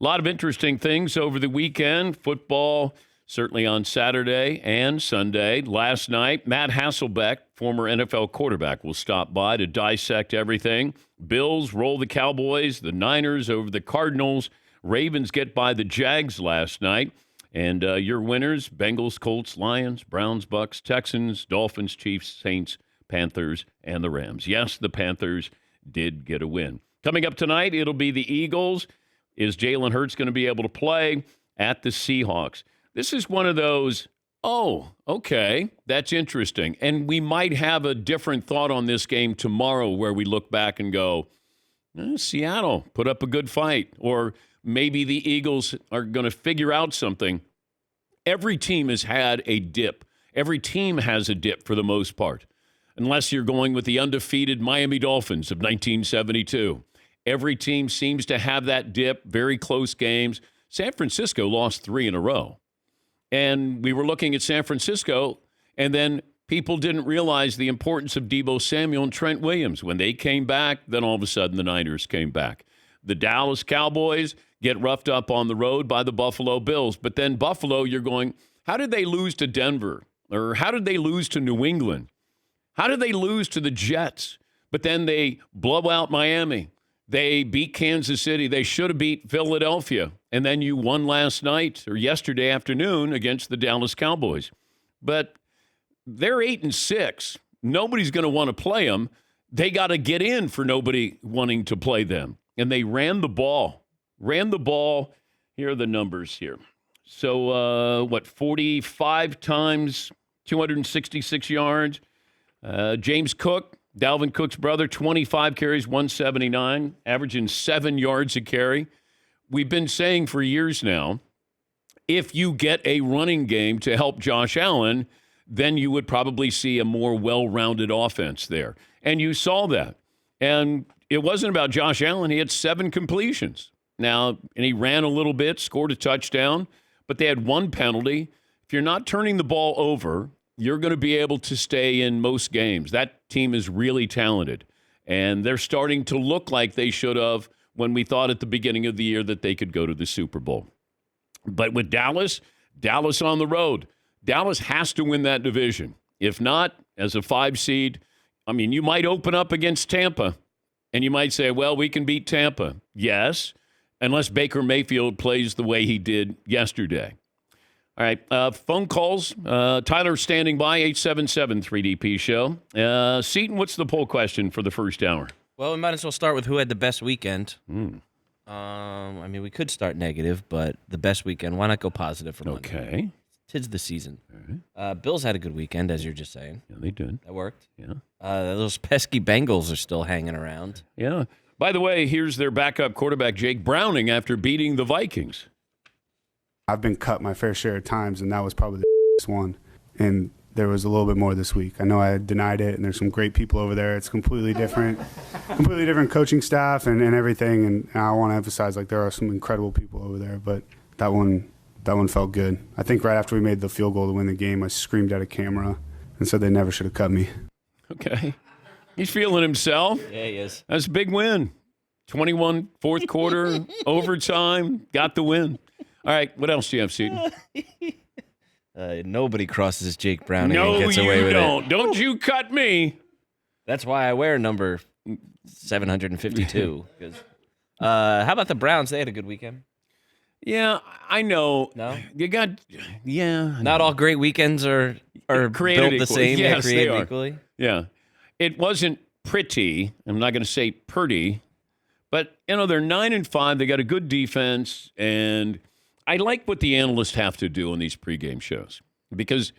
A lot of interesting things over the weekend. Football, certainly on Saturday and Sunday. Last night, Matt Hasselbeck, former NFL quarterback, will stop by to dissect everything. Bills roll the Cowboys, the Niners over the Cardinals. Ravens get by the Jags last night. And your winners, Bengals, Colts, Lions, Browns, Bucks, Texans, Dolphins, Chiefs, Saints, Panthers, and the Rams. Yes, the Panthers did get a win. Coming up tonight, it'll be the Eagles. Is Jalen Hurts going to be able to play at the Seahawks? This is one of those, oh, okay, that's interesting. And we might have a different thought on this game tomorrow where we look back and go, Seattle put up a good fight. Or maybe the Eagles are going to figure out something. Every team has had a dip. Every team has a dip for the most part, unless you're going with the undefeated Miami Dolphins of 1972. Every team seems to have that dip, very close games. San Francisco lost 3 in a row. And we were looking at San Francisco, and then people didn't realize the importance of Deebo Samuel and Trent Williams. When they came back, then all of a sudden the Niners came back. The Dallas Cowboys get roughed up on the road by the Buffalo Bills. But then Buffalo, you're going, how did they lose to Denver? Or how did they lose to New England? How did they lose to the Jets? But then they blow out Miami. They beat Kansas City. They should have beat Philadelphia. And then you won last night or yesterday afternoon against the Dallas Cowboys. But they're 8-6. Nobody's going to want to play them. They got to get in for nobody wanting to play them. And they ran the ball. Here are the numbers here. So, 45 times, 266 yards. James Cook, Dalvin Cook's brother, 25 carries, 179, averaging 7 yards a carry. We've been saying for years now, if you get a running game to help Josh Allen, then you would probably see a more well-rounded offense there. And you saw that. And it wasn't about Josh Allen. He had 7 completions. Now, and he ran a little bit, scored a touchdown, but they had 1 penalty. If you're not turning the ball over, you're going to be able to stay in most games. That team is really talented, and they're starting to look like they should have when we thought at the beginning of the year that they could go to the Super Bowl. But with Dallas on the road, Dallas has to win that division. If not, as a 5 seed, I mean, you might open up against Tampa, and you might say, well, we can beat Tampa. Yes, unless Baker Mayfield plays the way he did yesterday. All right, phone calls. Tyler standing by, 877-3DP show. Seton, what's the poll question for the first hour? Well, we might as well start with who had the best weekend. I mean, we could start negative, but the best weekend. Why not go positive for Monday? Okay. 'Tis the season. Bills had a good weekend, as you're just saying. Yeah, they did. That worked. Yeah. Those pesky Bengals are still hanging around. Yeah. By the way, here's their backup quarterback, Jake Browning, after beating the Vikings. I've been cut my fair share of times, and that was probably the one. And there was a little bit more this week. I know I denied it, and there's some great people over there. It's completely different coaching staff and everything. And I want to emphasize, like, there are some incredible people over there. But that one felt good. I think right after we made the field goal to win the game, I screamed at a camera and said they never should have cut me. Okay. He's feeling himself. Yeah, he is. That's a big win. 21, fourth quarter, overtime, got the win. All right, what else do you have, Seton? Nobody crosses Jake Browning and gets away with it. No, you don't. Don't you cut me. That's why I wear number 752. How about the Browns? They had a good weekend. Yeah, I know. No? You got, yeah. Not all great weekends are built the same. Yes, They're created they are. equally. Yeah. It wasn't pretty. I'm not going to say pretty. But, they're 9-5. They got a good defense. And I like what the analysts have to do on these pregame shows. Because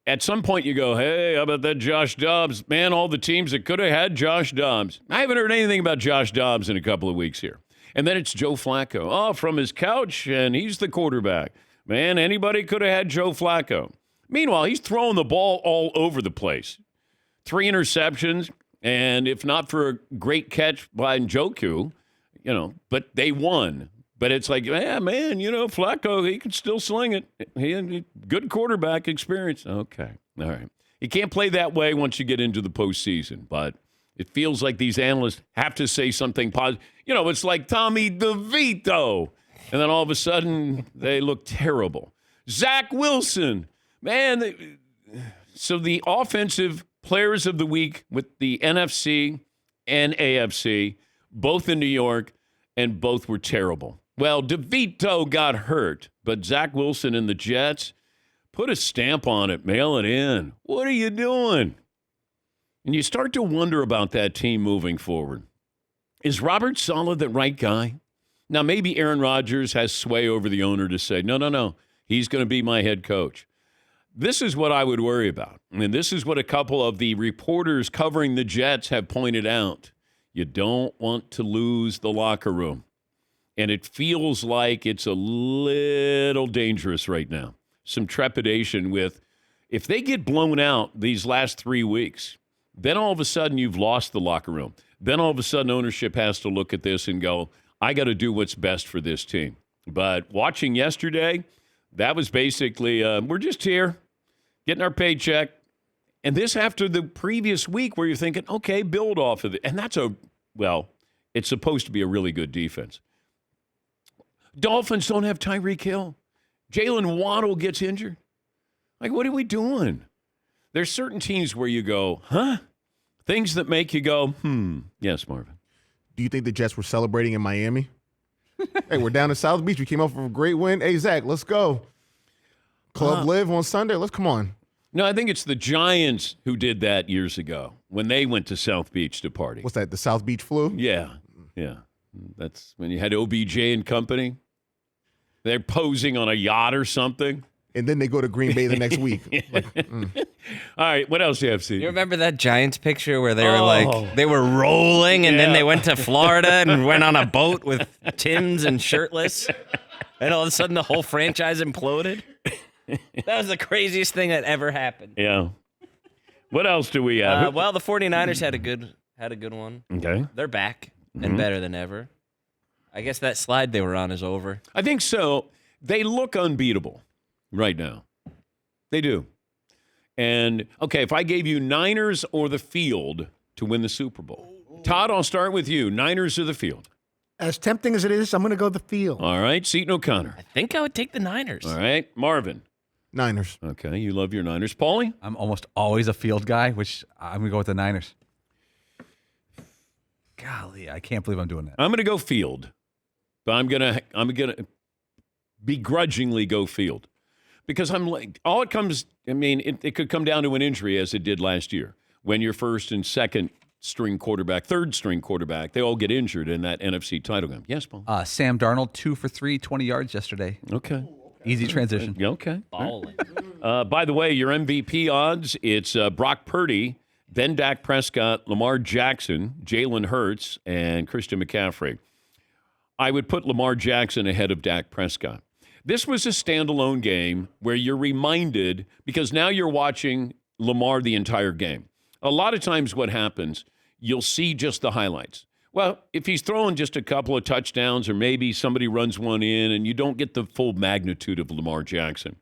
at some point you go, hey, how about that Josh Dobbs? Man, all the teams that could have had Josh Dobbs. I haven't heard anything about Josh Dobbs in a couple of weeks here. And then it's Joe Flacco. Oh, from his couch, and he's the quarterback. Man, anybody could have had Joe Flacco. Meanwhile, he's throwing the ball all over the place. 3 interceptions, and if not for a great catch by Njoku, but they won. But it's like, yeah, man, Flacco, he can still sling it. He had good quarterback experience. Okay, all right. You can't play that way once you get into the postseason, but it feels like these analysts have to say something positive. It's like Tommy DeVito. And then all of a sudden, they look terrible. Zach Wilson, man. So the offensive players of the week with the NFC and AFC, both in New York, and both were terrible. Well, DeVito got hurt, but Zach Wilson and the Jets, put a stamp on it, mail it in. What are you doing? And you start to wonder about that team moving forward. Is Robert Saleh the right guy? Now, maybe Aaron Rodgers has sway over the owner to say, no, he's going to be my head coach. This is what I would worry about. And this is what a couple of the reporters covering the Jets have pointed out. You don't want to lose the locker room. And it feels like it's a little dangerous right now. Some trepidation with, if they get blown out these last 3 weeks, then all of a sudden you've lost the locker room. Then all of a sudden ownership has to look at this and go, I got to do what's best for this team. But watching yesterday, that was basically, we're just here, getting our paycheck. And this after the previous week where you're thinking, okay, build off of it. And that's it's supposed to be a really good defense. Dolphins don't have Tyreek Hill. Jalen Waddle gets injured. Like, what are we doing? There's certain teams where you go, huh? Things that make you go, Yes, Marvin. Do you think the Jets were celebrating in Miami? Hey, we're down in South Beach. We came off of a great win. Hey, Zach, let's go. Club Live on Sunday. Let's come on. No, I think it's the Giants who did that years ago when they went to South Beach to party. What's that, the South Beach flu? Yeah. That's when you had OBJ and company. They're posing on a yacht or something. And then they go to Green Bay the next week. All right, what else do you have, Steve? You remember that Giants picture where they were they were rolling and then they went to Florida and went on a boat with Timbs and shirtless, and all of a sudden the whole franchise imploded? That was the craziest thing that ever happened. Yeah. What else do we have? Well, the 49ers had a good one. Okay. They're back and better than ever. I guess that slide they were on is over. I think so. They look unbeatable right now. They do. And, okay, if I gave you Niners or the field to win the Super Bowl. Todd, I'll start with you. Niners or the field? As tempting as it is, I'm going to go the field. All right. Seton O'Connor. I think I would take the Niners. All right. Marvin. Niners. Okay. You love your Niners. Paulie? I'm almost always a field guy, which I'm going to go with the Niners. Golly, I can't believe I'm doing that. I'm going to go field. But I'm gonna begrudgingly go field. Because I'm like, it could come down to an injury as it did last year. When your first and second string quarterback, third string quarterback, they all get injured in that NFC title game. Yes, Paul? Sam Darnold, 2 for 3, 20 yards yesterday. Okay. Easy transition. Okay. Balling. By the way, your MVP odds, it's Brock Purdy, then Dak Prescott, Lamar Jackson, Jalen Hurts, and Christian McCaffrey. I would put Lamar Jackson ahead of Dak Prescott. This was a standalone game where you're reminded, because now you're watching Lamar the entire game. A lot of times what happens, you'll see just the highlights. Well, if he's throwing just a couple of touchdowns or maybe somebody runs one in and you don't get the full magnitude of Lamar Jackson.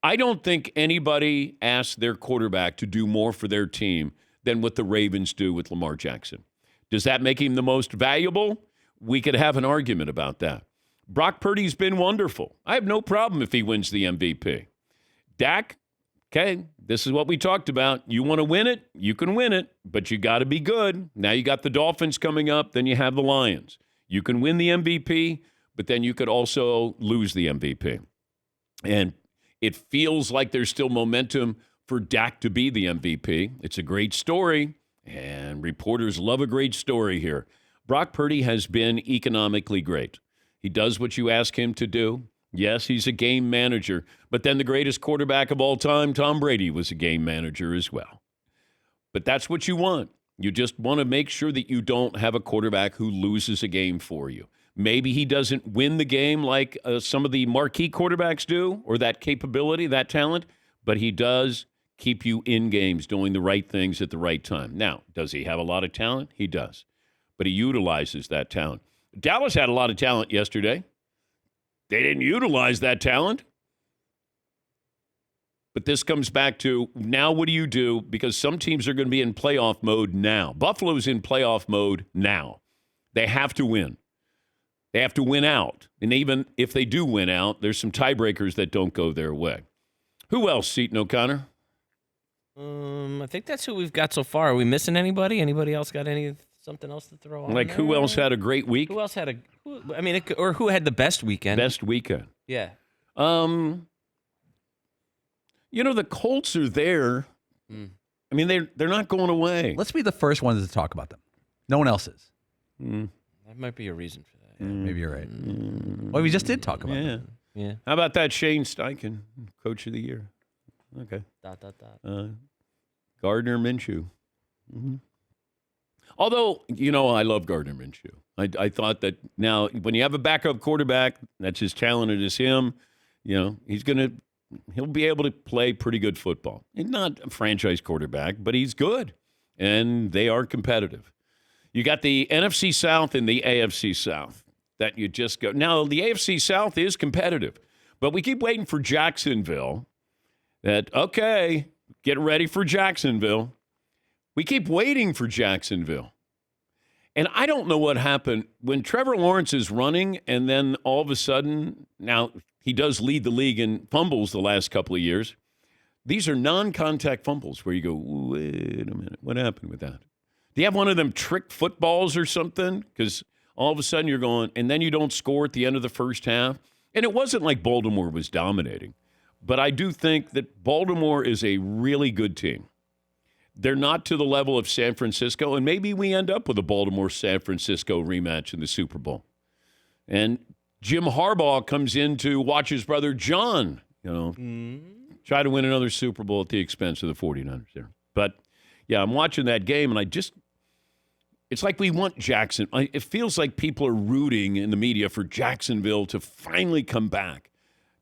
I don't think anybody asks their quarterback to do more for their team than what the Ravens do with Lamar Jackson. Does that make him the most valuable? We could have an argument about that. Brock Purdy's been wonderful. I have no problem if he wins the MVP. Dak, okay, this is what we talked about. You want to win it? You can win it, but you got to be good. Now you got the Dolphins coming up, then you have the Lions. You can win the MVP, but then you could also lose the MVP. And it feels like there's still momentum for Dak to be the MVP. It's a great story, and reporters love a great story here. Brock Purdy has been economically great. He does what you ask him to do. Yes, he's a game manager, but then the greatest quarterback of all time, Tom Brady, was a game manager as well. But that's what you want. You just want to make sure that you don't have a quarterback who loses a game for you. Maybe he doesn't win the game like some of the marquee quarterbacks do, or that capability, that talent, but he does keep you in games doing the right things at the right time. Now, does he have a lot of talent? He does. But he utilizes that talent. Dallas had a lot of talent yesterday. They didn't utilize that talent. But this comes back to, now what do you do? Because some teams are going to be in playoff mode now. Buffalo's in playoff mode now. They have to win. They have to win out. And even if they do win out, there's some tiebreakers that don't go their way. Who else, Seton O'Connor? I think that's who we've got so far. Are we missing anybody? Anybody else got something else to throw on? Like, there? who else had a great week? Who else had or who had the best weekend? Best weekend. Yeah. The Colts are there. I mean, they're not going away. Let's be the first ones to talk about them. No one else is. That might be a reason for that. Yeah, maybe you're right. Well, we just did talk about them. Yeah. How about that Shane Steichen, Coach of the Year? Okay. ... Gardner Minshew. Although, I love Gardner Minshew. I thought that now when you have a backup quarterback that's as talented as him, he'll be able to play pretty good football. He's not a franchise quarterback, but he's good, and they are competitive. You got the NFC South and the AFC South that you just go. Now, the AFC South is competitive, but we keep waiting for Jacksonville. Okay, get ready for Jacksonville. We keep waiting for Jacksonville. And I don't know what happened when Trevor Lawrence is running, and then all of a sudden, now he does lead the league in fumbles the last couple of years. These are non-contact fumbles where you go, wait a minute, what happened with that? Do you have one of them trick footballs or something? Because all of a sudden you're going, and then you don't score at the end of the first half. And it wasn't like Baltimore was dominating. But I do think that Baltimore is a really good team. They're not to the level of San Francisco, and maybe we end up with a Baltimore-San Francisco rematch in the Super Bowl. And Jim Harbaugh comes in to watch his brother John, try to win another Super Bowl at the expense of the 49ers there. But, yeah, I'm watching that game, and it's like we want Jackson. It feels like people are rooting in the media for Jacksonville to finally come back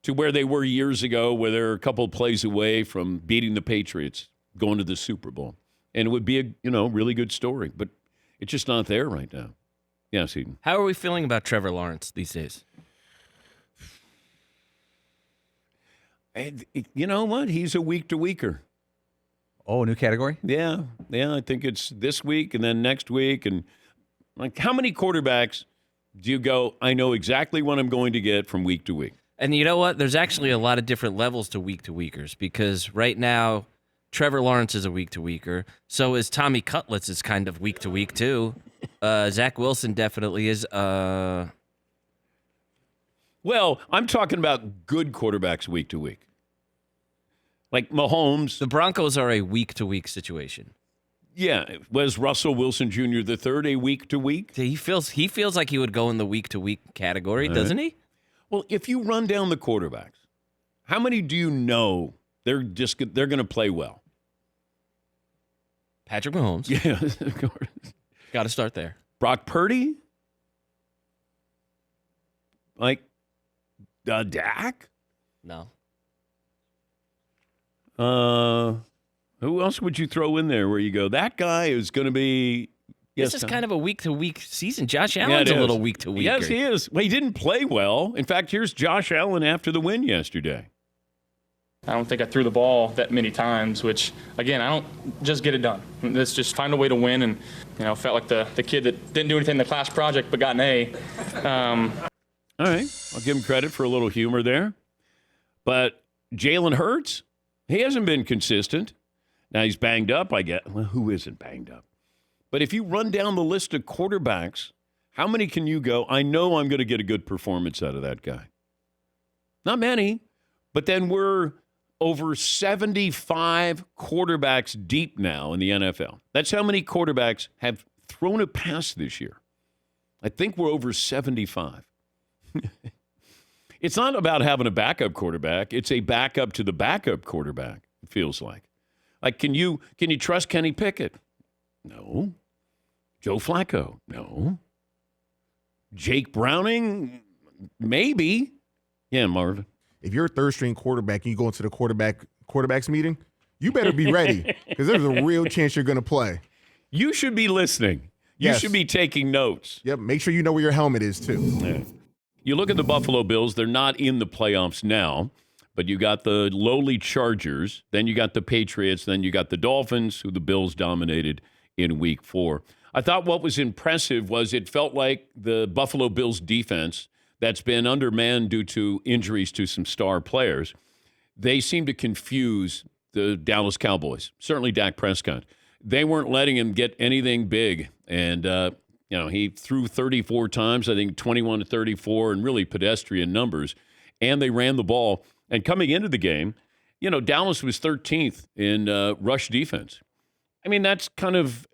to where they were years ago, where they're a couple of plays away from beating the Patriots, going to the Super Bowl. And it would be a really good story, but it's just not there right now. Yes, Eden. How are we feeling about Trevor Lawrence these days? And you know what? He's a week-to-weeker. Oh, new category? Yeah, I think it's this week and then next week. And how many quarterbacks do you go, I know exactly what I'm going to get from week to week? And you know what? There's actually a lot of different levels to week-to-weekers because right now, Trevor Lawrence is a week-to-weeker. So is Tommy Cutlets is kind of week-to-week, too. Zach Wilson definitely is. Well, I'm talking about good quarterbacks week-to-week. Like Mahomes. The Broncos are a week-to-week situation. Yeah. Was Russell Wilson Jr. III a week-to-week? He feels like he would go in the week-to-week category, doesn't he? Well, if you run down the quarterbacks, how many do you know they're going to play well? Patrick Mahomes. Yeah, of course. Got to start there. Brock Purdy? Like Dak? No. Who else would you throw in there where you go, that guy is going to be... This is kind of a week-to-week season. Josh Allen's a little week-to-week. Yes, he is. Well, he didn't play well. In fact, here's Josh Allen after the win yesterday. I don't think I threw the ball that many times, which, again, I don't just get it done. Let's just find a way to win. And, felt like the kid that didn't do anything in the class project but got an A. All right. I'll give him credit for a little humor there. But Jalen Hurts, he hasn't been consistent. Now he's banged up, I guess. Well, who isn't banged up? But if you run down the list of quarterbacks, how many can you go, I know I'm going to get a good performance out of that guy? Not many. But then we're over 75 quarterbacks deep now in the NFL. That's how many quarterbacks have thrown a pass this year. I think we're over 75. It's not about having a backup quarterback. It's a backup to the backup quarterback, it feels like. Like, can you trust Kenny Pickett? No. Joe Flacco? No. Jake Browning? Maybe. Yeah, Marvin. If you're a third-string quarterback and you go into the quarterbacks meeting, you better be ready because there's a real chance you're going to play. You should be listening. You should be taking notes. Yep, make sure you know where your helmet is, too. Yeah. You look at the Buffalo Bills, they're not in the playoffs now, but you got the lowly Chargers, then you got the Patriots, then you got the Dolphins, who the Bills dominated in Week 4. I thought what was impressive was it felt like the Buffalo Bills defense that's been undermanned due to injuries to some star players, they seemed to confuse the Dallas Cowboys, certainly Dak Prescott. They weren't letting him get anything big. And, he threw 34 times, I think 21 to 34, and really pedestrian numbers. And they ran the ball. And coming into the game, Dallas was 13th in rush defense. I mean, that's kind of,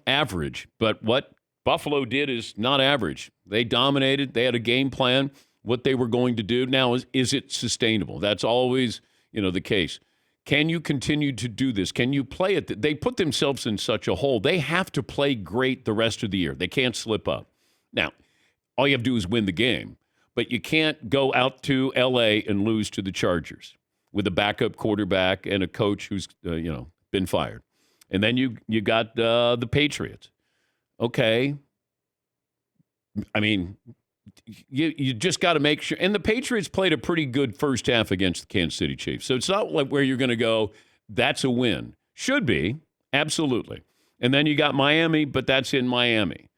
average. But what Buffalo did is not average. They dominated. They had a game plan, what they were going to do. Now, is it sustainable? That's always, the case. Can you continue to do this? Can you play it? They put themselves in such a hole. They have to play great the rest of the year. They can't slip up. Now, all you have to do is win the game. But you can't go out to L.A. and lose to the Chargers with a backup quarterback and a coach who's, been fired. And then you got the Patriots. Okay. I mean, you just got to make sure. And the Patriots played a pretty good first half against the Kansas City Chiefs. So it's not like where you're going to go, that's a win. Should be, absolutely. And then you got Miami, but that's in Miami.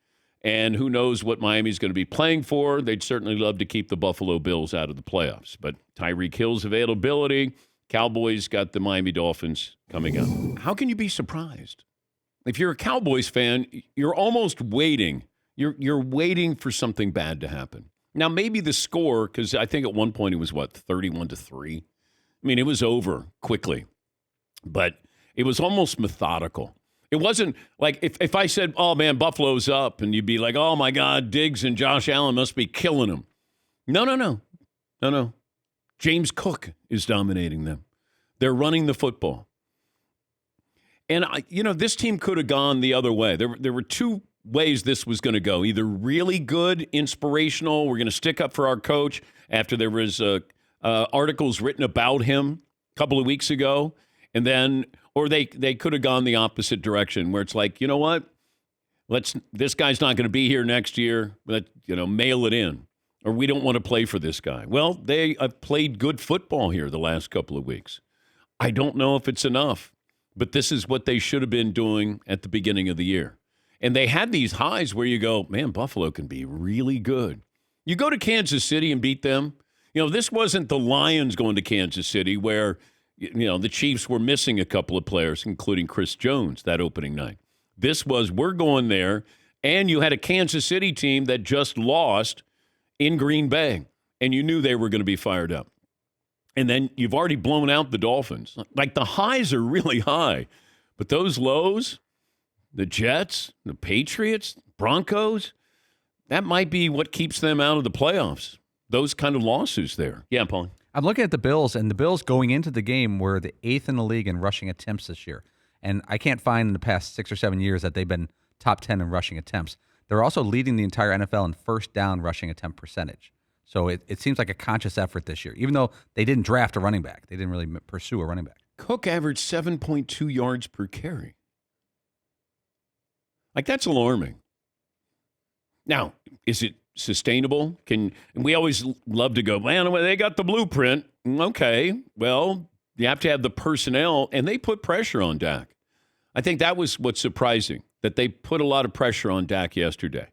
And who knows what Miami's going to be playing for. They'd certainly love to keep the Buffalo Bills out of the playoffs. But Tyreek Hill's availability, Cowboys got the Miami Dolphins coming up. How can you be surprised? If you're a Cowboys fan, you're almost waiting. You're waiting for something bad to happen. Now, maybe the score, because I think at one point it was, 31-3? I mean, it was over quickly. But it was almost methodical. It wasn't like if I said, oh, man, Buffalo's up, and you'd be like, oh, my God, Diggs and Josh Allen must be killing them. No. James Cook is dominating them. They're running the football. And, this team could have gone the other way. There were two ways this was going to go. Either really good, inspirational, we're going to stick up for our coach after there was articles written about him a couple of weeks ago, and then or they could have gone the opposite direction where it's like, you know what? This guy's not going to be here next year. Mail it in. Or we don't want to play for this guy. Well, they have played good football here the last couple of weeks. I don't know if it's enough, but this is what they should have been doing at the beginning of the year. And they had these highs where you go, man, Buffalo can be really good. You go to Kansas City and beat them. This wasn't the Lions going to Kansas City where the Chiefs were missing a couple of players, including Chris Jones, that opening night. This was, we're going there, and you had a Kansas City team that just lost in Green Bay, and you knew they were going to be fired up. And then you've already blown out the Dolphins. Like, the highs are really high, but those lows, the Jets, the Patriots, Broncos, that might be what keeps them out of the playoffs. Those kind of losses there. Yeah, Paul. I'm looking at the Bills, and the Bills going into the game were the 8th in the league in rushing attempts this year. And I can't find in the past 6 or 7 years that they've been top 10 in rushing attempts. They're also leading the entire NFL in first down rushing attempt percentage. So it seems like a conscious effort this year, even though they didn't draft a running back. They didn't really pursue a running back. Cook averaged 7.2 yards per carry. Like, that's alarming. Now, is it sustainable? And we always love to go, man, they got the blueprint. Okay, well, you have to have the personnel, and they put pressure on Dak. I think that was what's surprising, that they put a lot of pressure on Dak yesterday.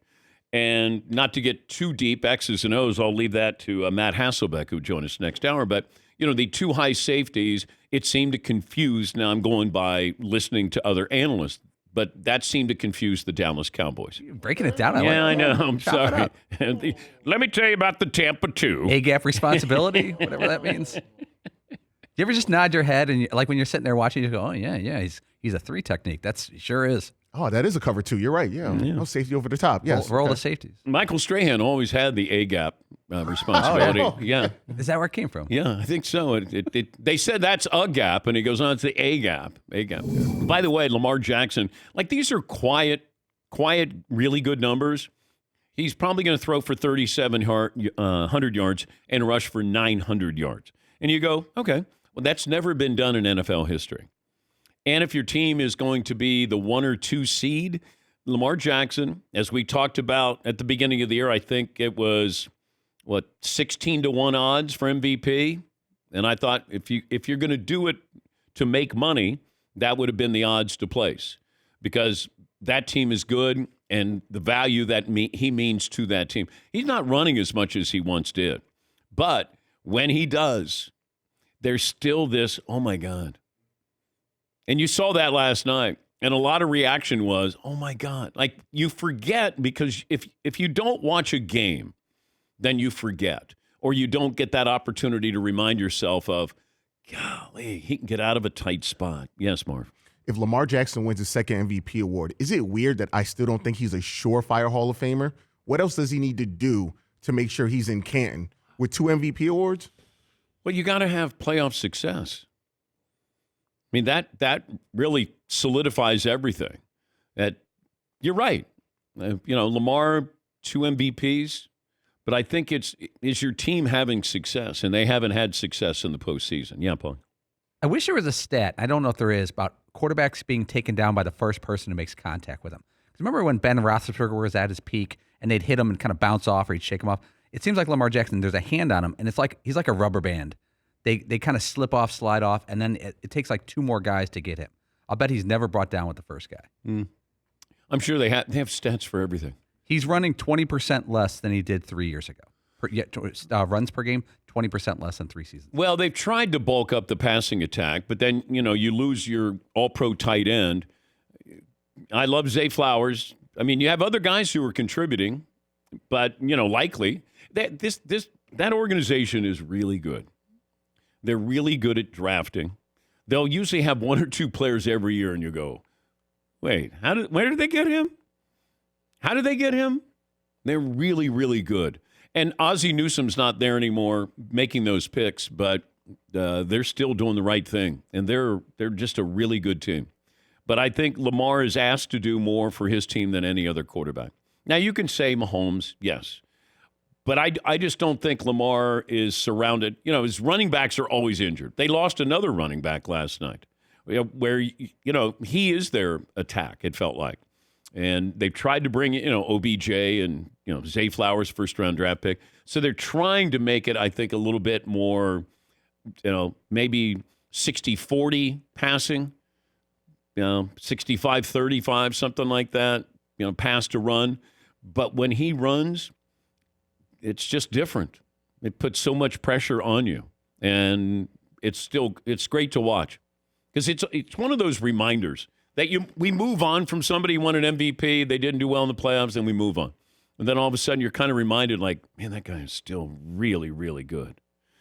And not to get too deep, X's and O's, I'll leave that to Matt Hasselbeck, who'll join us next hour. But, the two high safeties, it seemed to confuse. Now I'm going by listening to other analysts. But that seemed to confuse the Dallas Cowboys. You're breaking it down. I know. I'm sorry. Let me tell you about the Tampa 2. A-gap responsibility, whatever that means. Do you ever just nod your head and like when you're sitting there watching, you go, "Oh yeah, he's a 3 technique." He sure is. Oh, that is a cover 2. You're right. Yeah. No safety over the top. Yes. Roll the safeties. Michael Strahan always had the A-gap responsibility. Oh, yeah. Is that where it came from? Yeah, I think so. They said that's a gap, and he goes on, it's the A-gap. A-gap. By the way, Lamar Jackson, these are quiet, really good numbers. He's probably going to throw for 3,700 yards and rush for 900 yards. And you go, okay, well, that's never been done in NFL history. And if your team is going to be the 1 or 2 seed, Lamar Jackson, as we talked about at the beginning of the year, I think it was, 16-1 odds for MVP? And I thought if you're going to do it to make money, that would have been the odds to place. Because that team is good and the value that he means to that team. He's not running as much as he once did. But when he does, there's still this, oh, my God. And you saw that last night. And a lot of reaction was, oh, my God. Like, you forget because if you don't watch a game, then you forget. Or you don't get that opportunity to remind yourself of, golly, he can get out of a tight spot. Yes, Marv. If Lamar Jackson wins his second MVP award, is it weird that I still don't think he's a surefire Hall of Famer? What else does he need to do to make sure he's in Canton with 2 MVP awards? Well, you got to have playoff success. I mean, that really solidifies everything. That you're right. Lamar, 2 MVPs, but I think is your team having success, and they haven't had success in the postseason. Yeah, Paul. I wish there was a stat, I don't know if there is, about quarterbacks being taken down by the first person who makes contact with them. Because remember when Ben Roethlisberger was at his peak and they'd hit him and kind of bounce off or he'd shake him off? It seems like Lamar Jackson, there's a hand on him, and it's like he's like a rubber band. They kind of slip off, slide off, and then it takes like 2 more guys to get him. I'll bet he's never brought down with the first guy. I'm sure they have stats for everything. He's running 20% less than he did 3 years ago. Runs per game, 20% less than 3 seasons. Well, they've tried to bulk up the passing attack, but then, you lose your all-pro tight end. I love Zay Flowers. I mean, you have other guys who are contributing, but, likely. That organization is really good. They're really good at drafting. They'll usually have 1 or 2 players every year, and you go, wait, where did they get him? How did they get him? They're really, really good. And Ozzie Newsome's not there anymore making those picks, but they're still doing the right thing. And they're just a really good team. But I think Lamar is asked to do more for his team than any other quarterback. Now, you can say Mahomes, yes. But I just don't think Lamar is surrounded. His running backs are always injured. They lost another running back last night where, he is their attack, it felt like. And they've tried to bring, OBJ and, Zay Flowers, first-round draft pick. So they're trying to make it, I think, a little bit more, maybe 60-40 passing, 65-35, something like that, pass to run. But when he runs, it's just different. It puts so much pressure on you. And it's great to watch. Because it's one of those reminders that we move on from somebody who won an MVP, they didn't do well in the playoffs, and we move on. And then all of a sudden you're kind of reminded, like, man, that guy is still really, really good.